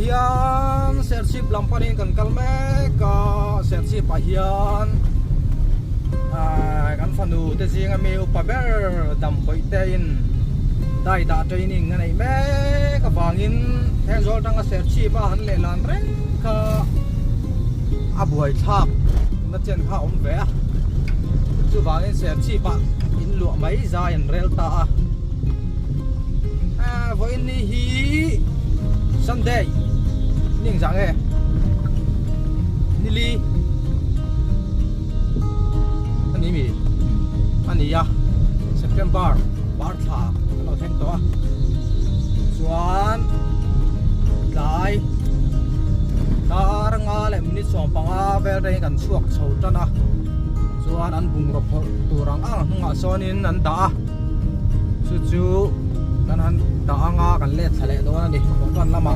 hian serchip lampanin kan kalme ka serchip a hian kan fanu te jing a mi upaber dam boite in dai da training ngai me ka bangin heng zol tang a serchip a han le lan re ka abuai thap na chen kha om ve chu bangin serchip a in lu mai za in rel ta với ni hi Sunday ning dạng e nili anh mi anh ya September bar tha lo theng to chuan lai taranga le minit som panga vel re kan chuak chho tana chuan an bung ro turang ang nga sonin an da chu kan han da anga kan let thale do ani kon lama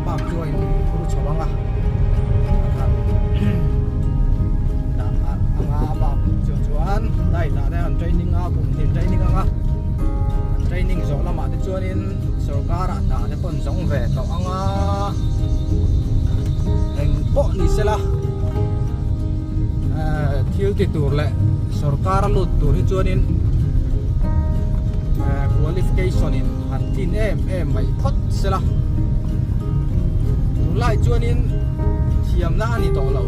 bak join puru chawanga da anga bak chuan dai da an training a bum tin training anga training zo lama te chuan in sarkar da le kon jong ve to anga eng po ni sela thiu ti tur le sarkar lut tur hi chuan in qualification in hantin em mai phot sela lai chuan in thiam na ani to lo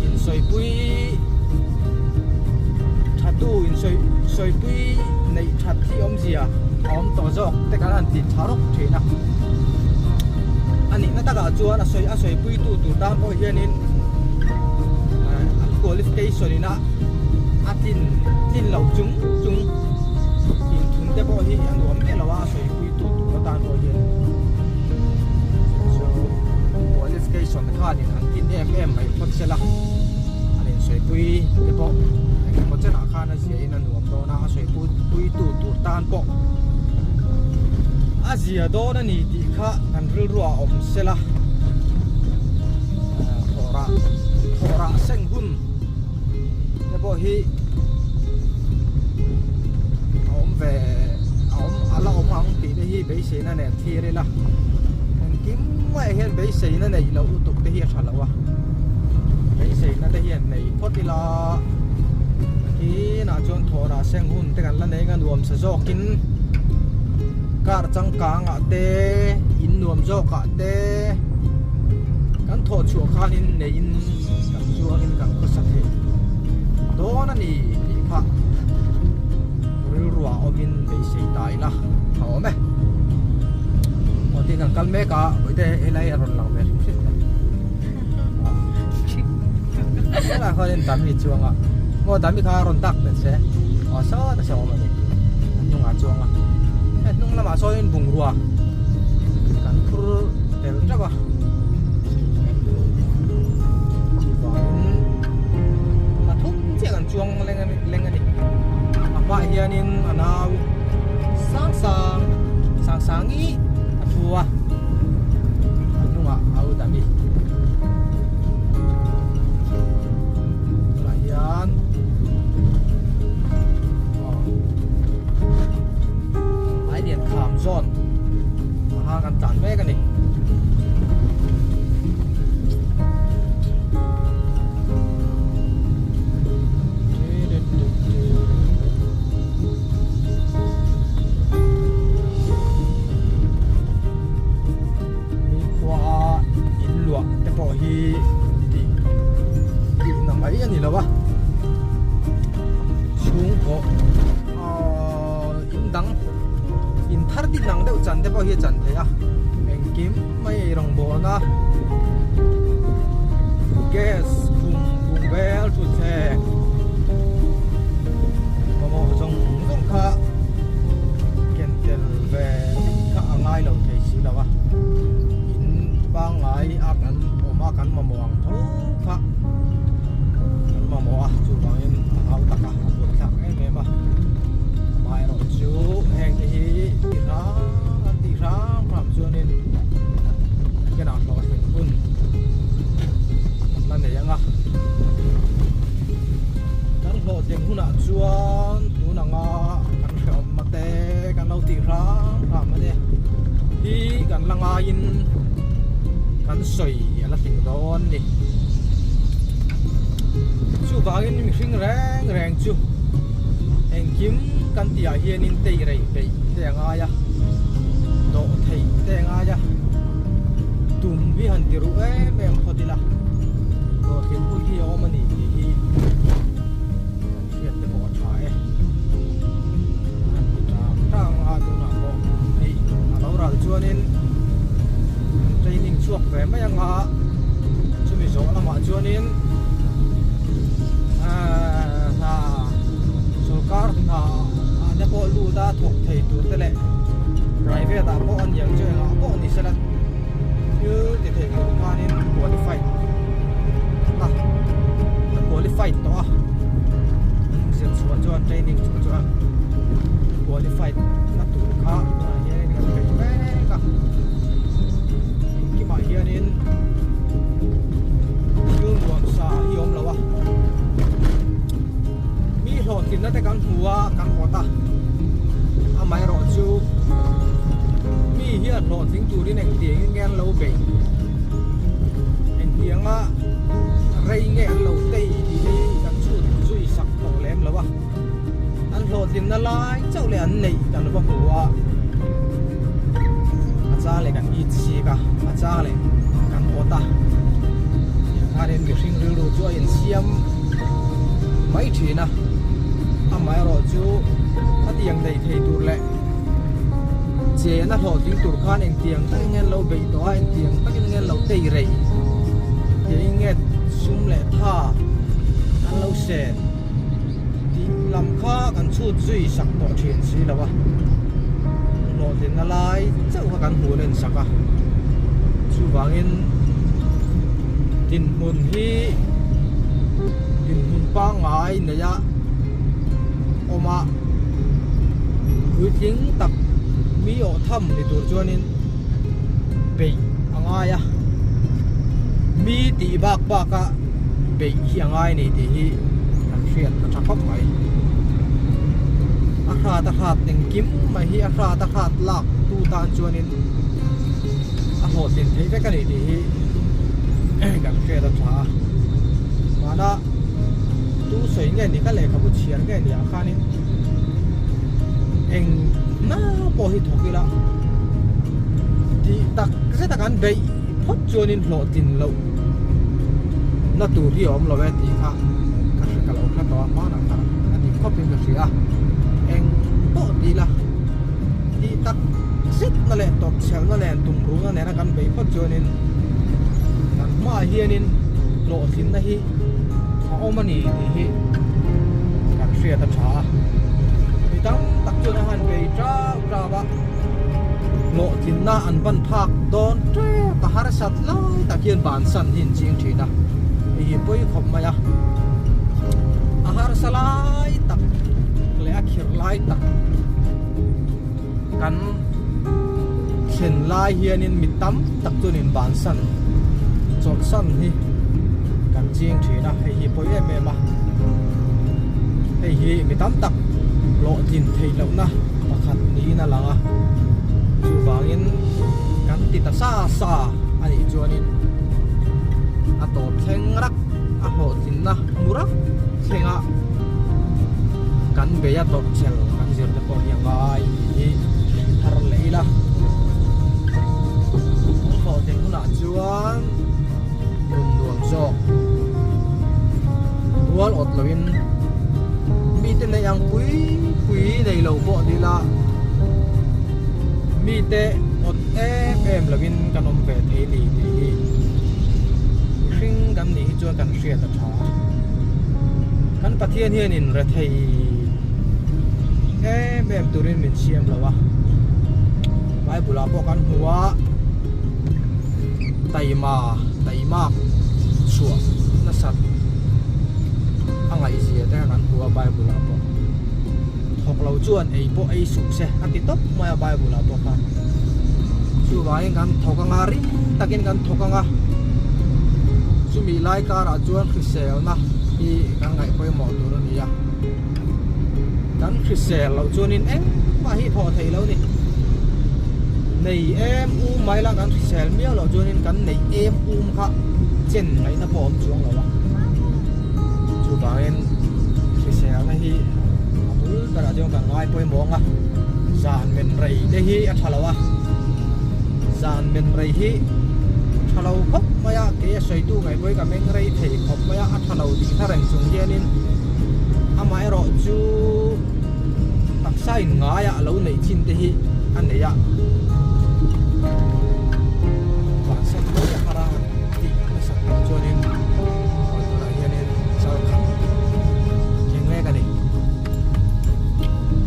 in soipui thatu in soipui nei that thi om zia om to jok te kan an ti tharok thina ani na taka chuan a soipui tu dan po hian in qualification ina atin lo chung in thun te po hi an om me lawa soipui tu dan po hian so qualification kha ni hantin em mai phot sela ani soipui te po ko chena kha na sia in an om do na soipui tu dan po azia do na ni ti kha kan ril ruwa om sela thora seng hun te po hi om ve om ala om ang ti de hi be se na ne thi re la en kim mai hen be se na nei lo utuk te hi thalawa be se na te hian nei photila ki na chon thora seng hun te kan la nei nga nuam sa zokin kar chang ka nga te in nuam zo ka te kan tho chu khan in nei in kan chuang in kan ko sa the do na ni ti kha ril ruwa omin be sei tai la ho me o ti kan kal me ka boite elai ron lang me la kho den tam hi chuanga mo tam hi kha ron tak te se o so ta so ma ni nung a chuanga nung lama so in bung ruwa kan phur tel ta ba chuang leng ani apa hianin anau sang-sangi athua anunga au dami layan ai điện kham zon ha kan tan me kan ni chan te po hi chan the ya eng kim mai rong bo na gas bung bel tu the mo jong kha ken tel ve kha angai lo the si la wa in ba ngai a kan o ma kan ma mong tho kha ma mo a chu ba in au ta ka bo tha me ma mai ro chu heng hi ra rang pram chuanin cái nào lo hình hun lần này nga kan lo tiếng hun a chuan tu na nga kan khom ma te kan lo ti ra kan langa in kan soi ala ting don ni chu wangin mi hring reng reng chu eng kim kan tia hian in tei rei pe te anga ya do thei te anga ya tum vi han ti ru em khodila do hin ul hi omani hi kan hian te bo thae an tang a du na bo ei alo ral chuanin training chuak ve mai anga chumi zo lama chuanin car na ane po lu da thok thei tur te le private da po an yang chơi nga po ni sala như để thei ko ma nin qualify qualify to a sim so chuan training chuan qualify na tur kha na ye ni ka pe ka ki ma hian in yung luang sa hiom lawa thọ tin nó te kan hua kan ota a mai ro chu mi hi a thọ ting tu rin eng tieng ngen lo be eng tieng a rei nge lo tei di kan chu chui sak to lem lo wa an thọ tin na lai chau le an nei kan ba hua a cha le kan i chi ka a cha le kan ota a ren mi hring ru chu in siam mai thina mai ro chu a tiang dei thei tur le che na tho ting tur khan eng tiang ta ngen lo be to eng tiang ta ngen lo tei rei ye nget sum le tha an lo sen ti lam kha kan chu chui sak to thin si lawa no tin na lai chau ka kan hu len saka chu wangin tin hun pa ngai na ya oma tiếng tập mi ở thăm thì tôi cho nên bị anh ai à mi tị bạc à bị anh ai này thì thằng phiền nó chắc khóc mày ta khát tiếng kiếm mày hi ta khát lạc tu tan cho nên họ tiền thấy cái này thì thằng phiền nó trả mà nó tu sấy nghe thì cái lệ không chịu nghe thì khá nên anh na po hi thoki la ti tak se tak an bei phot chonin hlo tin lo na tu hi om lo ve ti kha ka se ka lo kha to ma na kha ti khopin ka sia anh po ti la ti tak sit na le tok chel na le tum ru na ne na kan bei phot chonin kan ma hianin lo tin na hi omani ti hi kan sia ta tha tang tak chu na han bei tra ba lo tin na an ban phak don tre ka har sat lai ta kian ban san hin ching thina hi poi khom ma ya a har salai tak le akhir lai tak kan chen lai hianin mitam tak chunin ban san chol san hi kan ching thina hi poi em ma hi mitam tak lo tin thei lo na pakhat ni na langa chu wangin kan ti ta sa ani chuanin a to thleng rak a ho tin na murak thlenga kan be ya to chel kan zir te pon yang ai hi har leila ho te kuna chuan nun luang zo wal ot lovin mi te le yang pui nei lo bo di la mi te ot em lovin kanom ve thei li hi hring kan ni chuan kan hria ta tha kan pathian hian in ra thei em turin min siam lawa vai bula po kan huwa taima chua na sat angai sia ta kan huwa vai bula po thok lo chuan ei po ei su se ati top ma vai bula po kan chu vai kan thokanga ri takin kan thokanga chumi lai ka ra chuan khrisel na i kan ngai poi mo tur ni ya kan khrisel lo chuan in em ma hi tho thei lo ni nei em mai la kan sel miao lo join in kan nei em kha chen ngai na bom chuang lo wa chu bangin sel na hi abul tara jong kan ngai poi monga zan men rei de hi a thalawa zan men rei hi thalo khop maya ke soi tu ngai poi ka meng rei thei khop maya a thalo ding thareng chung hianin amai ro chu taksai ngaya lo nei chin te hi an nei ya wa sa ko ya hara ti na sa ko jonin ko to ra hianin sau khan keng le ka ni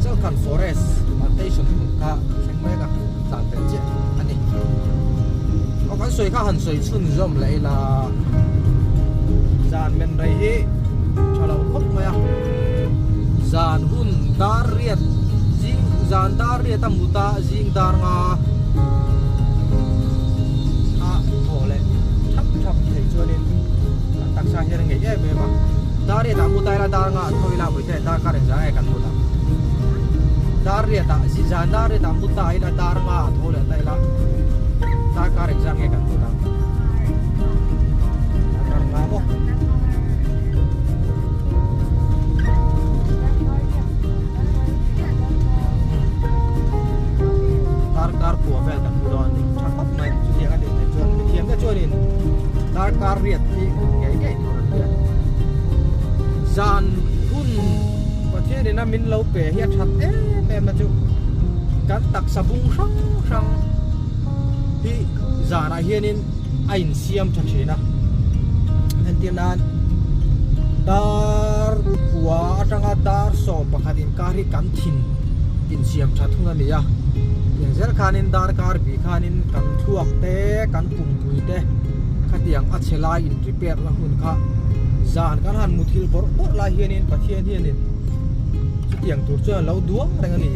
sau khan forest plantation ka keng le ka san te che ani o kan soi kha han soi chun zom lai la zan men rei hi thalo khop maya zan hun dar riat jing zan dar riat amuta jing dar nga a thole thap thap thei chuanin tak sa hian nge e me ma dar riat amuta la dar nga thoi la boi te dar ka reng za e kan muta dar riat ta si zan dar riat amuta ila dar nga thole ta ila dar ka reng za nge kan muta dar nga mo dar của về tận đòn thì chắc khóc mày chú thiệt anh định chuẩn bị thiếm ra chơi đi dar car riết thì cái gian hun và thế đến năm mình lâu bể hiệt thật em mà chú cắn tặc sa bung sang thì giả này hiền in ảnh xiêm chặt chế na anh tiên an dar của trang dar so pakhat in kari kan thin in xiêm chặt thung anh ya zel khanin dar kar bi khanin kan thuak te kan pum pui te khatiang a chela in repair la hun kha zan kan han muthil bor bor la hianin pathian hianin chutiang tur cha lo duang reng ani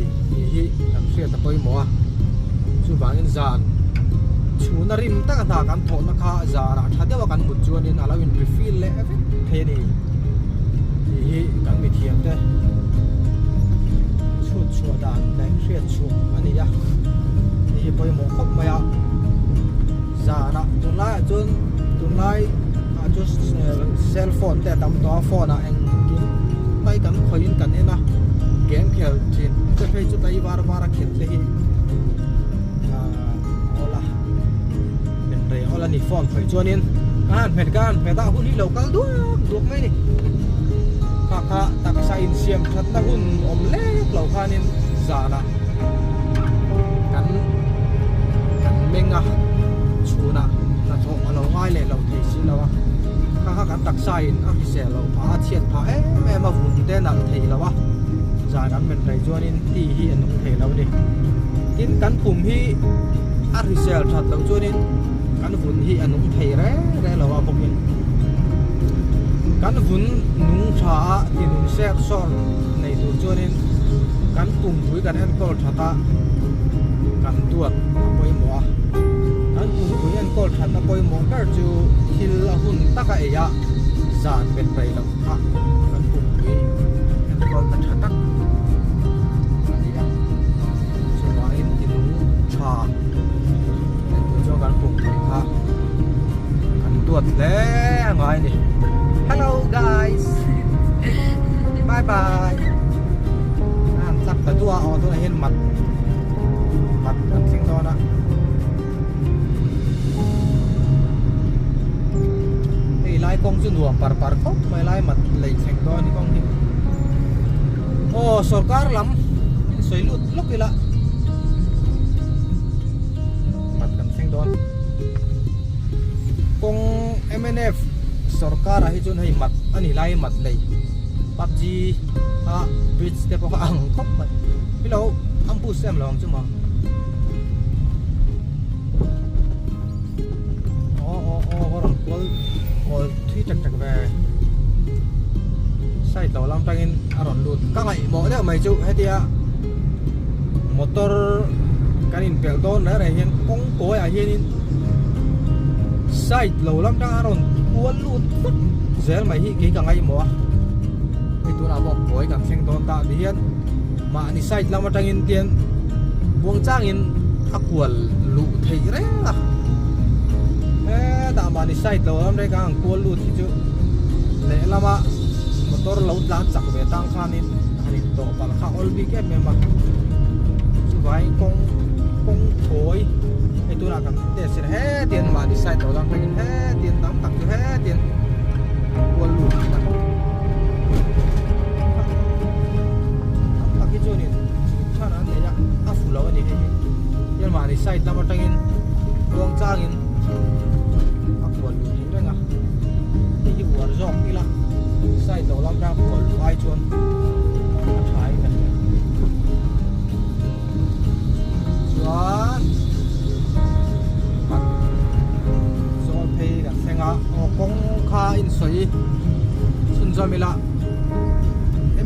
hi kan sia ta poi mo chu bangin zan chuna rim ta ka kan thon na kha zara thadewa kan mut chuanin alawin refill le the ni hi kan mi thiam te chua dan le khriat chu ani ya hi poi mo khop maya zara tunai just cell phone te dam to phone a eng kin pai kan khoin kan ena game khel chin te phei chu tai war khel te hi ola ben re ola ni phone phei chuanin met da hun hi local duak mai ni kha tak sa in siam that na hun om le lo khanin zana kan menga chuna na tho alo ngai le lo thei si lawa kha kan tak sa in a se lo pha thiet pha me ma vun te na thei lawa zana men rai chuanin ti hi anung thei lo ni tin kan pum hi a resel that lo chuanin kan vun hi anung thei re lawa bokin kan vun nung tha ti nung ser sol nei tur chuanin kan pum thui kan en kol thata kan tuat poi mo kan pum thui en kol thata poi mo kar chu hil hun taka eya zan ben pai lo ha kan pum thui en kol ta thata ya so wa in ti nung tha en tu cho kan pum thui ha kan tuat le ngai ni hello guys bye bye sắc cái tua ở tôi hiện mặt làm sinh to đó thì lái con chưa nuông par khóc mày lái mặt lấy sinh to đi con đi ô सरकार lắm sấy lụt lúc kia là mặt làm sinh to con MNF सरकार आहे chun hay mặt ani lái mặt lấy PUBG bridge te po ang khop mai hello am pu sem long chu ma horon kol thi chak ve sai to lam tangin aron lut ka ngai mo de mai chu hetia motor kanin pel don na re hian kong ko ya hian sai lo lam tang aron kual lut zel mai hi ki ka ngai mo itu na bok boy kan seng don ta dian ma ni site lam tangin tian buang changin aqual lu thei renga da mani side lo am re gang aqual lu thi chu le lama motor lo tlan chak ve tang khanin ani to pal kha ol bi ke me ma chu vai kong thoi ai tu na kan te sir he tiền mani side lo lang pen he tiền tam tak he tiền aqual lu ta tak ki chu ni chana ne ya afu lo ni he yan mani side lama tangin ruang changin aqual lu ni renga hi war jok ni la sai đầu lâm ra của ai chuồn thái này chuồn mặt rồi phe cả xe ngã công kha in sấy xuân cho mình la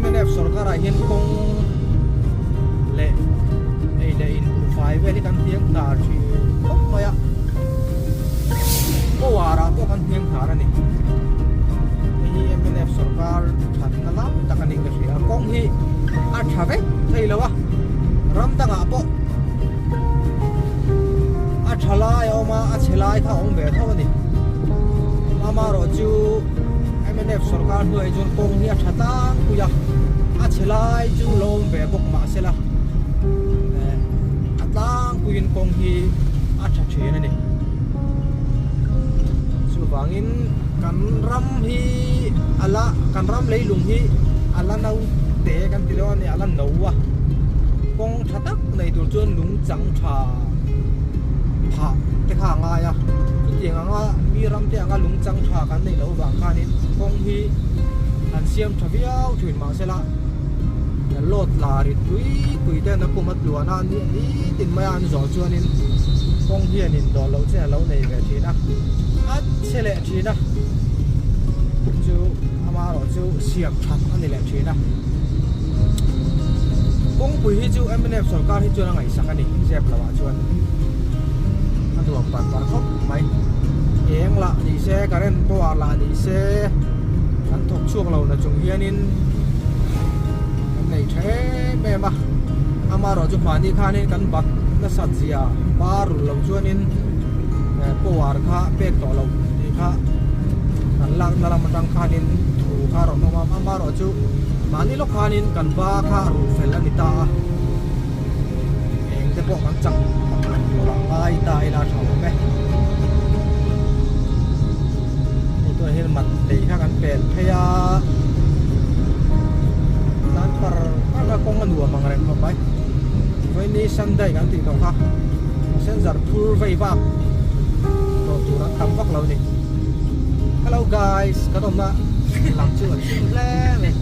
MNF सरकार hiện công lệ đây đây in phải về đi căn tiếng đà chỉ không mấy ạ có hòa ra có căn tiếng thả ra này MNF सरकार थाना ला तकनी के सिया कोंग ही आठावे थैलवा रम तंगा पो आठला योमा आछलाई था ओम बे थवनी मामा रोजु MNF सरकार हुए जोन कोंग ही आठतांग कुया आछलाई जु लोम बे बक मा सेला atang kuyin koंग ही आठा छेन ने subangin kan ram hi ala kan ram lei lung hi ala nau te kan ti lo ni ala nau wa kong thatak nei tur chuan lung chang tha pha te kha nga ya ti tiang anga mi ram te anga lung chang tha kan nei lo wang kha ni kong hi an siam thaviau thuin ma sela lot la ri tui te na kumat luana ni tin mai an zo chuan in kong hi anin do lo che lo nei ve thi na at chele thi na chu amaro chu siam that ani le thi na kong pui hi chu MNF sarkar hi chu na ngai sakani jep lawa chuan atu pan par khop mai eng la ni se karen to la ni se an thok chuak lo na chung hianin nei the me ma amaro chu mani khanin kan bak na satzia paru lo chuanin po war kha pek to lo ni kha kan lang na lam tang khanin thu kha ro ma ma ro chu mani lo khanin kan ba kha ru fel ani ta eng te po kan chang lo ai ta ila thau me ni to hel mat dei kha kan pel phaya nan par ka kong an wa mang reng bai với ni sunday kan ti to kha sen zar phur vai va tu ra tham vak lâu đi. Hello guys, cái đồng na làm chưa le này.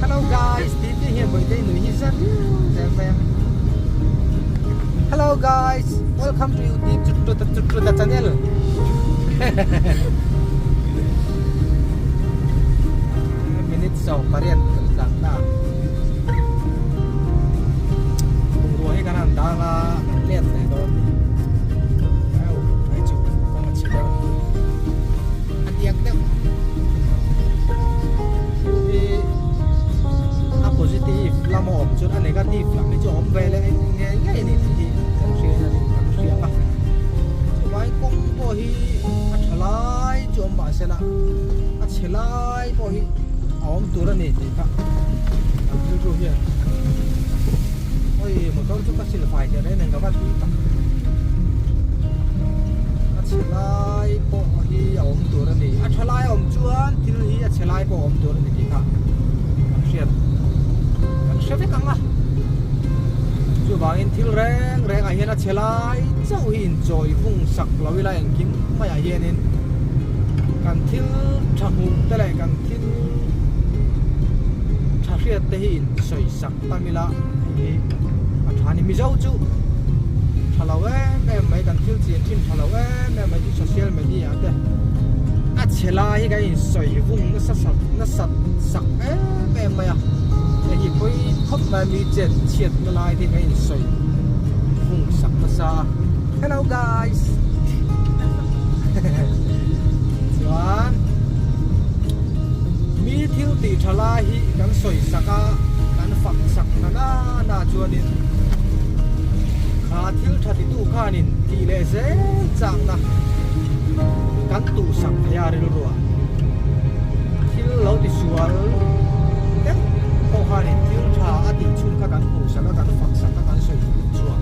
Hello guys, tí tí hiện bởi đây người rất đẹp em. Hello guys, welcome to YouTube to the channel. Minute sau kalian tentang dah. Tunggu aja kan anda lihat nih dong. Positif lama om chút anh negatif là cái chỗ om về lại nghe ngay này thì không xuyên à vậy cũng có hi trở lại chỗ om bạn sẽ là trở lại có hi om tu ra này thì cả anh chưa chú hiện ôi một con chút các xin phải cho đấy nên các bạn biết trở lại có hi om tu ra này trở lại om chuan thì hi trở lại có om tu ra này thì cả xuyên sẽ biết căng à chú bảo in thiếu rèn rèn ai hiện là chế lại cháu hiện rồi vùng sặc là vì là anh kiếm mày ai hiện nên cần thiếu thằng hùng tới lại cần thiếu thà riết tới hiện sợi sặc ta mi la thì thà ni mi giàu chú thà lâu em mấy cần thiếu tiền thêm thà lâu em mấy cái social media đấy à chế lại cái sợi vùng nó sặc em mày à thì coi khóc mà mi chết triệt nó lại thì cái sợi vùng sặc nó xa. Hello guys. Chuan mi thiếu tì thà lại hi kan sợi sặc á kan phak sặc na chuan in khá thiếu thật thì tu khan in tỷ lệ dễ chẳng na cắn tụ sặc ya rồi rồi thiếu lâu thì sual đấy câu khan in thiếu thà ở tỷ chun các cắn tụ sặc các cắn phẳng sặc các cắn sợi chua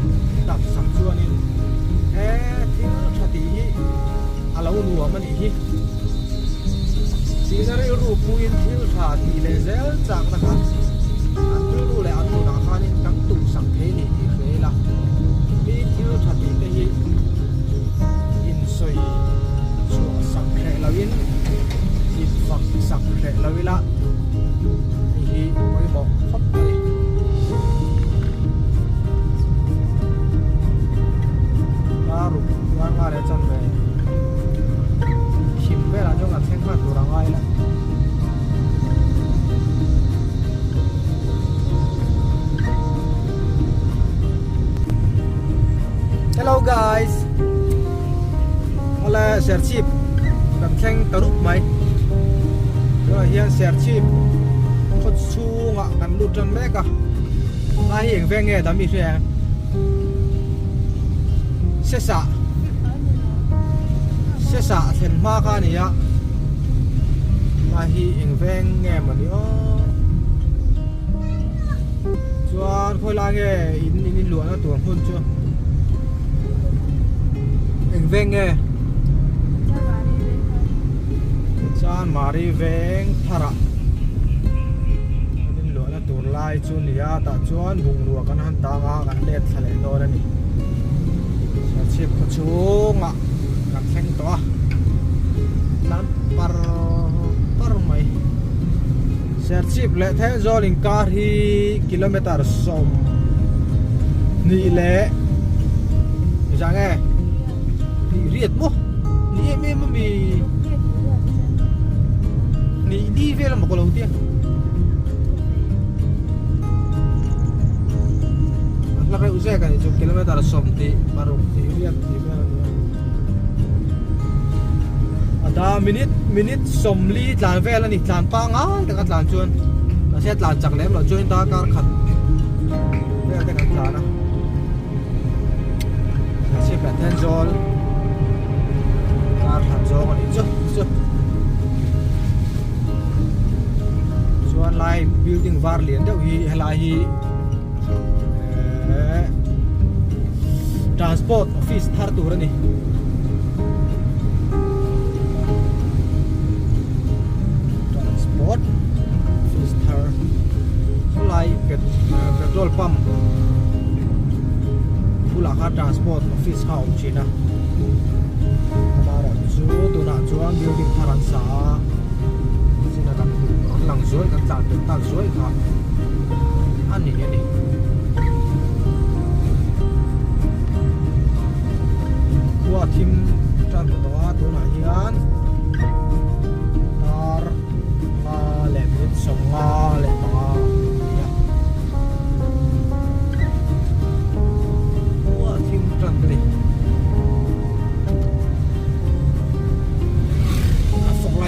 đập sặc chua nên thiếu thật thì à lâu nuông mà đi chỉ là rồi puin thiếu thà tỷ lệ dễ chẳng na kan anh tu lại anh tu đã khan in cắn tụ sặc thế này thì thế là đi thiếu thật thì cái in soi chua sặc thế là in phẳng sặc thế là villa thì mới bỏ khóc này ta rụt quăng ra để chân về chìm về là cho ngặt thêm mặt đồ răng ai lại. Hello guys, hola share chip kan thleng taruk mai rồi hian share chip khot chunga kan lu tan mek a a hieng ve nge dami hre se sa thlen ma kha ni ya ma hi eng ve nge ma ni o chuan khoi la nge in lu na tuang hun chu veng nghe chan mari veng thara din lo na tur lai chu nia ta chuan bung ruwa kan han ta nga kan let thale do ra ni sa chip ko chunga kan thleng to nan par mai sa chip le the zolin kar hi kilometer som ni le ja nghe riết mo ni em mi ni đi về là một cái đầu tiên là cái usia cái chục km là sống thì baru thì riết thì về ada minute sống li lan về là ni lan pa ngá cái lan chuan là sẽ lan chặt lém là chuan ta car khẩn về cái lan chả đó sẽ phải thêm rồi hạt gió còn ít chưa chuan lai building var liền đâu hi hay hi transport office thar tur ani transport office thar lai petrol pump pula kha transport office hau china tu nak chuan building tharan sa sina kan lang zoi kan chan ten tal zoi kha ani ani wa thim chan to wa tu na hian tar ma le mit songa le ma wa thim chan ni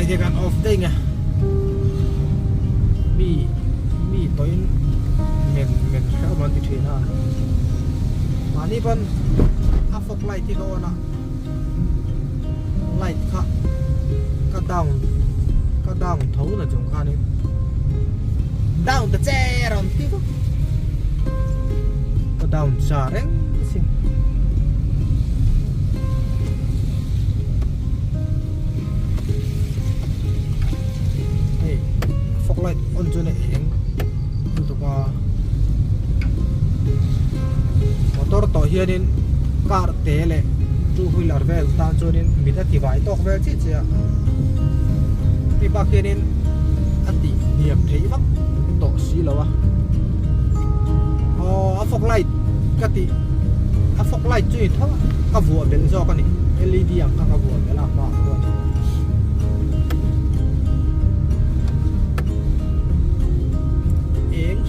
thì kan off day nga mi toin men khao man ti thina mani ban a fok light ti go na light ka down thấu là chúng kha ni down the chair on ti ka down sa reng sin light on cho này em tụi qua motor to hiền nên car té lệ two wheeler vel tan cho nên mình đã thì vài tóc vel chứ thì bác kia nên anh đi niệm thấy bắc tổ xí lâu à fog light cái tí fog light chơi thôi các vụ bên do cái này LED ang các vụ bên là bao nhiêu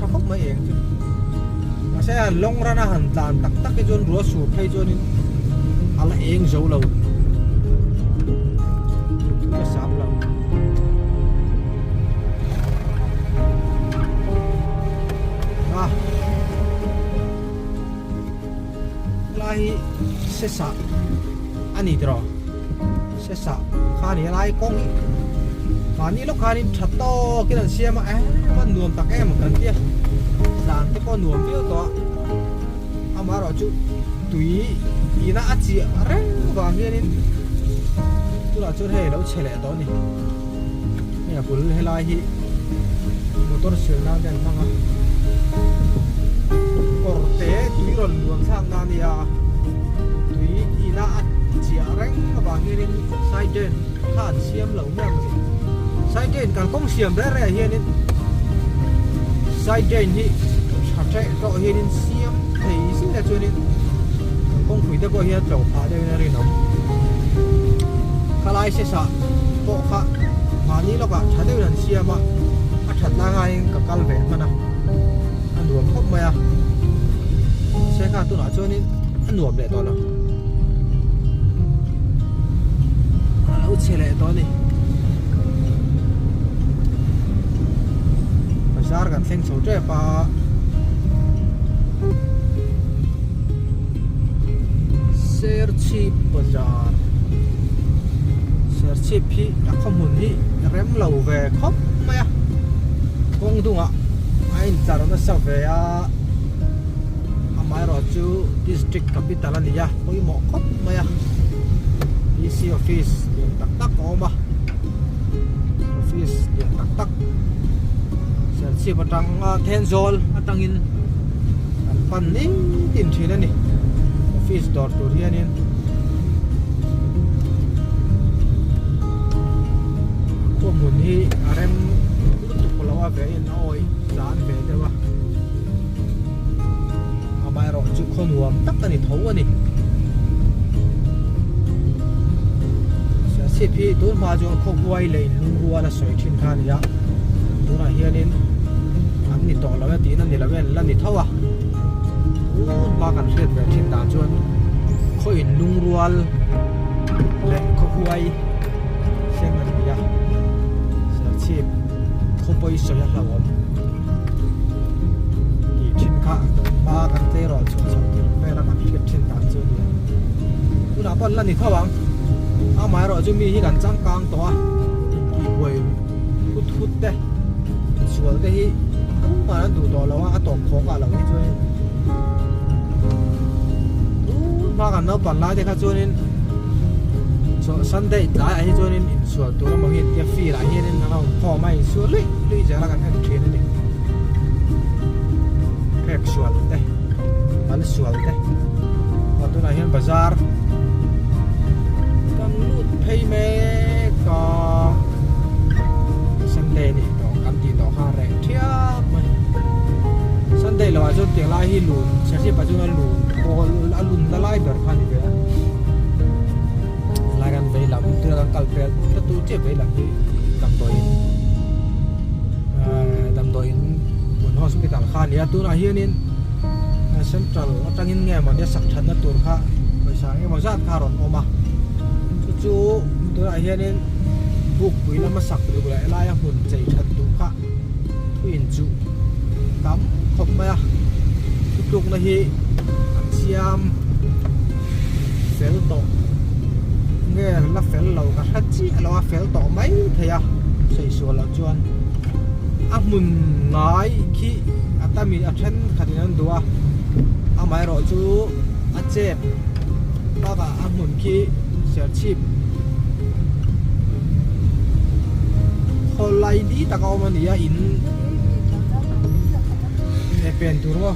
sao khóc mấy em chứ mà sẽ long ra na hẳn tàn tắc tắc cái chôn rúa sụp hay chôn à là em dấu lâu cái sạp lâu sẽ sợ anh đi rồi sẽ sợ khá này lại con đi mà ní lúc khá đi thật to cái lần xe mà con nuông tắc em một lần kia làm cái con nuông phía đó ông bà rồi chú tùy ý nó chị rẽ vào kia đi chú là chú hay đâu chạy lại đó nè nhà phụ hay lại hi motor sửa nào đèn thang à còn té tùy rồi luồng sang nào nè tùy ý nó chị rẽ vào kia đi sai trên khán xiêm lẩu mềm sai trên càng công xiêm đấy rồi hier đi sai trên hi chặt chạy rõ hier đi xiêm thì xin là cho nên không phải được có hiện tượng phá đây là gì nó khai lại sẽ sợ bộ phá mà ní lúc à chả được lần xia mà thật là ngay cả cal vẹn mà nè anh nuông khóc mày xe cả tôi nói cho nên anh nuông để đó nè lâu xe lại đó đi bazar kan theng số trẻ pa Serchip Bazar Serchip hi đã không muốn hi rém lầu về khóc mày à không đúng ạ anh trả nó sao về à mai rồi chú district capital này ya tôi mỏ khóc mày à DC office điện tắc tắc có mà office điện tắc tắc Serchip ở trong Tenzol ở trong in pan ní tìm chuyện này office door to rian in ko mun hi arem tu polawa ve in oi zan ve de wa amai ro chu khon huam tak ani thau ani sa se phi tu ma jo kho buai le lung ruwa la soi thin khan ya tu na hian in an ni to lawa ti na ni lawen la ni thawa ba kan hret ve thin da chuan kho in lung rual le kho huai sem an ya sa chip kho poi so ya lawam ki thin kha ba kan te ro chu chu ti pe la kan hret thin da chu ni tu na pon la ni thawang a mai ro chu mi hi kan chang kang to a ki huai hut hut te sual te hi ma du to lawa a to kho ka lo ni chu mà cái nó bản lại thì các chú nên Sunday lại ấy cho nên sửaตัวmà hiện cái phi lại hiện nên nó phò mày sửa lấy giờ là cái chuyện này phép sửa đây bán sửa đây và tôi là hiện bazar đang lút pay me có Sunday này đó cầm tiền đó hàng rẻ thiệt mà Sunday là cho tiền lại hi lùn sẽ chỉ bao nhiêu là lùn còn alun đã lại bật khăn vậy lại gần về làm từ gần cào phèn cái tu chế về làm gì đầm đồi buồn hospital khăn này tu là hiền nên central ở trong những nghe mà để sạch thân nó tuột khá rồi sáng cái màu rát khá rồi ôm chú tu là hiền nên buộc quý nó mà sạch được lại lại hồn dày thật tu khá thuyền chú tắm không mày tục là hi siam phèo tổ nghe là phèo lầu cả hết chi là phèo tổ mấy thầy à xây sửa là chuan mun ngái khi ta mình attend khát nên đùa mai rồi chú chết ba cả mun khi sẽ chip hồi lại đi ta có mà nia in để bền tu rồi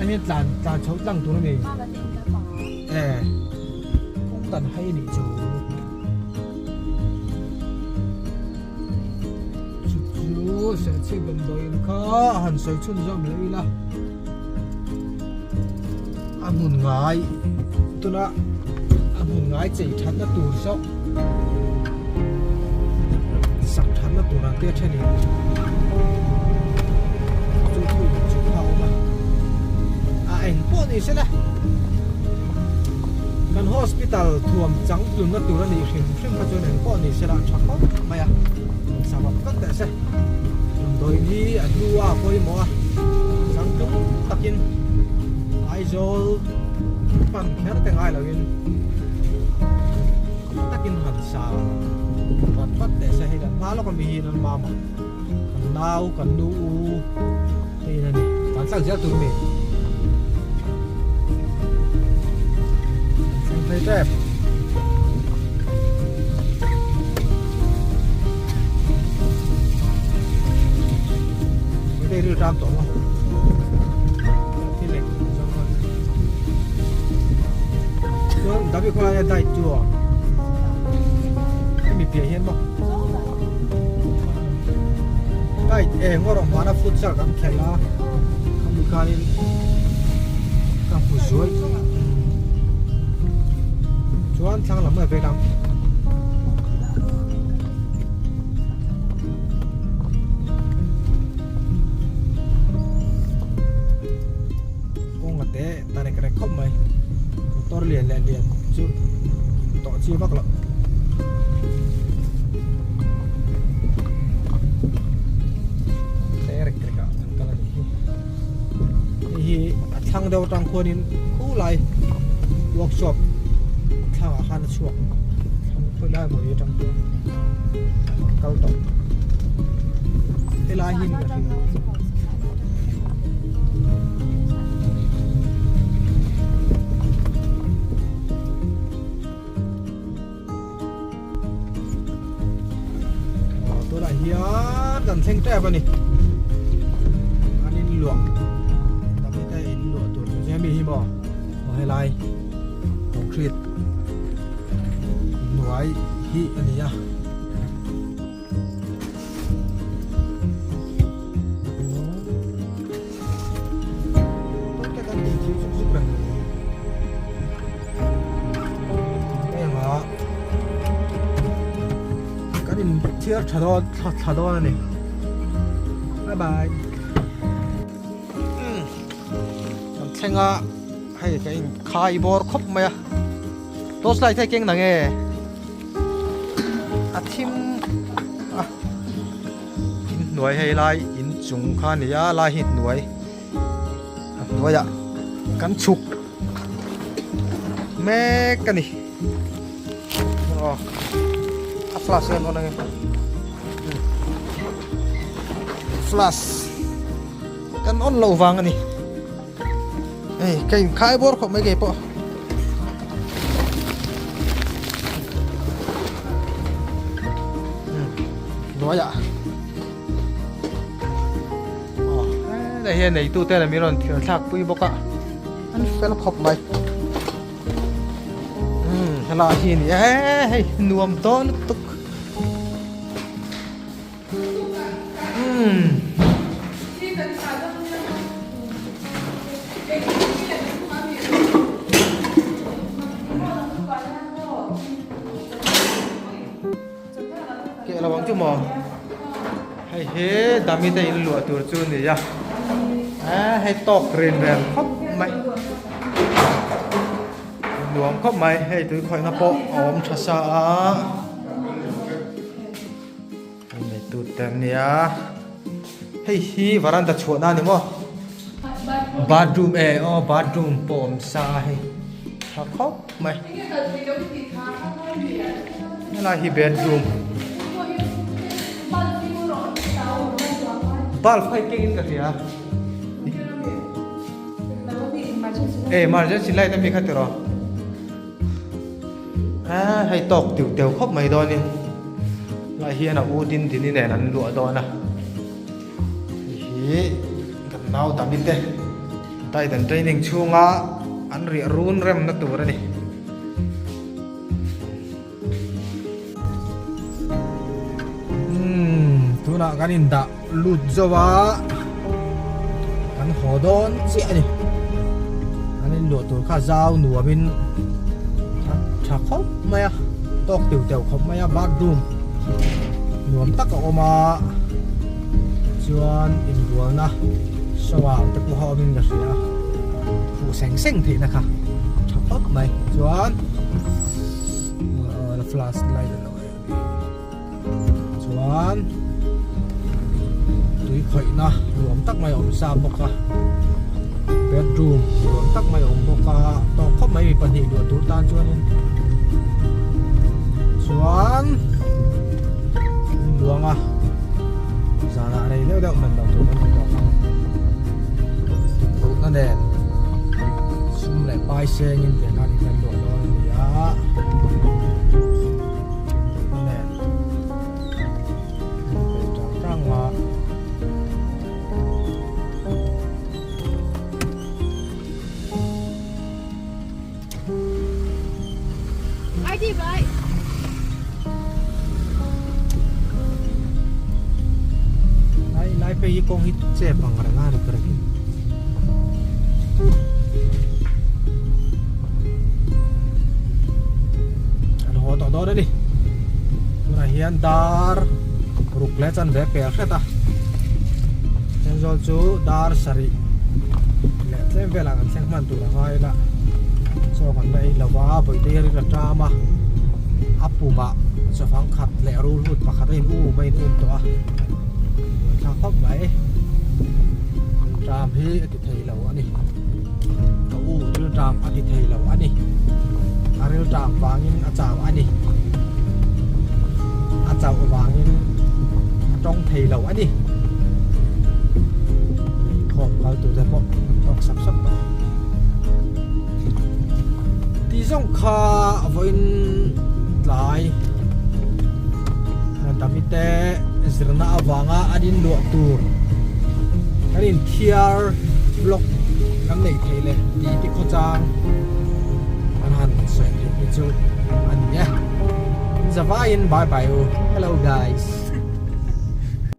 anh ấy làm cháu tăng tuổi này, cũng tận hay đi chú sẽ chơi gần đôi khó hẳn soi chun giom lấy là anh muốn ngái tôi nói anh muốn ngái chỉ thắn nó tuổi sốc sặc thắn nó tuổi nào tiếc thế này anh po ni sẽ là kan hospital thuam chẳng luôn nó tụi nó đi xem cái chỗ này po ni sẽ là chắc không mày à sao mà cắt tại sao đôi đi ăn đua coi mò chẳng đúng takin Aizol pan kher te ngai lawin takin han sa pan pat te sa he kan phalo kan bi nan mama kan nau kan nu te na ni pan sak ja tu mi sang thai tep đây đưa ram tổ không? Thế này xong rồi. Rồi, đã bị khoa đại chùa. Cái bị bịa hiên không? Đây, ngồi ở mana futsal kan khela. Kan bukanin kan futsal. Chuan sang lắm ở về lắm. Ta này cái khóc mày to liền chứ tỏ chia bắc lắm thế cái cả cái này thì thằng đầu trăng khuôn in khu lại workshop thằng ở Hàn Quốc thằng khơi lại một cái trăng khuôn cao tốc thế là hình cái hian kan theng te bani anin luang tapi ta in luang tu je mi hi bo hai lai concrete nuai hi ani ya to ke kan ti chiu suk ran ma kanin chia chado này bye bye xem à hay cái khai bor khóc mày tốt lại thấy kinh nè nghe thím in nuôi hay lại in chung khan này ya lại hít nuôi à cắn chục mẹ cái này flash kan orang flash kan on low vàng này cái khai bor kok mấy cái po nói ạ đây hiện này tu tên là miron thiểu thạc bui bốc ạ anh phải là học mày là hiện này nuông to nước tục kệ là bằng chú mò hay hết đam mê tay lụa tur chun này ya hay tóc rền rền khóc mày luồng khóc mày hay tụi khỏi ngáp bộ ôm chả sa này tụt tem nè hay hi varanda chuột na nè mo bathroom bathroom pom sa hay khóc mày này là hi bedroom bal phải kinh cái gì à emergency lại tao bị khát rồi hay tóc tiểu tiểu khóc mày đó nè lại hiền là udin thì này là lụa đó nè hi cầm nào tạm biệt thế tay tận training chung á anh rỉa run rem nó tụt ra đi tu nak kan inda lut jawa kan hodon chi ani anin lo tur kha zau nuamin tha khop maya tok tiu tiu khop maya bathroom nuam tak oma chuan in buana sawa te ku ho min ga ria fu seng seng thi na kha tha khop mai chuan la flashlight lo chuan tui khoi na luom tak mai om sa bok ka bedroom ruộng tắc mai ổng bốc cả to khóc mấy bị phần hình đùa tủ tan chuan in chuan luang à giờ là đây nếu đậu mình đầu tủ nó không tủ nó đèn xung lại bay xe nhìn tiền nó đi gần đổ rồi thì á nó đèn trắng trắng mà ai đi vậy nai pe kong hit che pang ra nga ri kra ki an ho to do đi tuna hian dar rukle chan ve pe kheta chen zol chu dar sari le tlem ve lang theng man tu ra ngai la so kan mai lawa boi te ri ra trama apuma so phang khat le rul hut pakhat in u mai tum to a thang khóc vậy tràm hi thì thầy lẩu anh đi cậu đưa tràm thì thầy lẩu anh đi đưa tràm vàng nhưng chào anh đi chào vàng nhưng trong thầy lẩu anh đi không phải tụi thầy bọn đọc sắp sắp thì trong kha với lại tapi te zirna awanga adin lo tur adin khiar block kam nei thele ti ti kho chang an han se ti chu an ya zavain bye bye hello guys.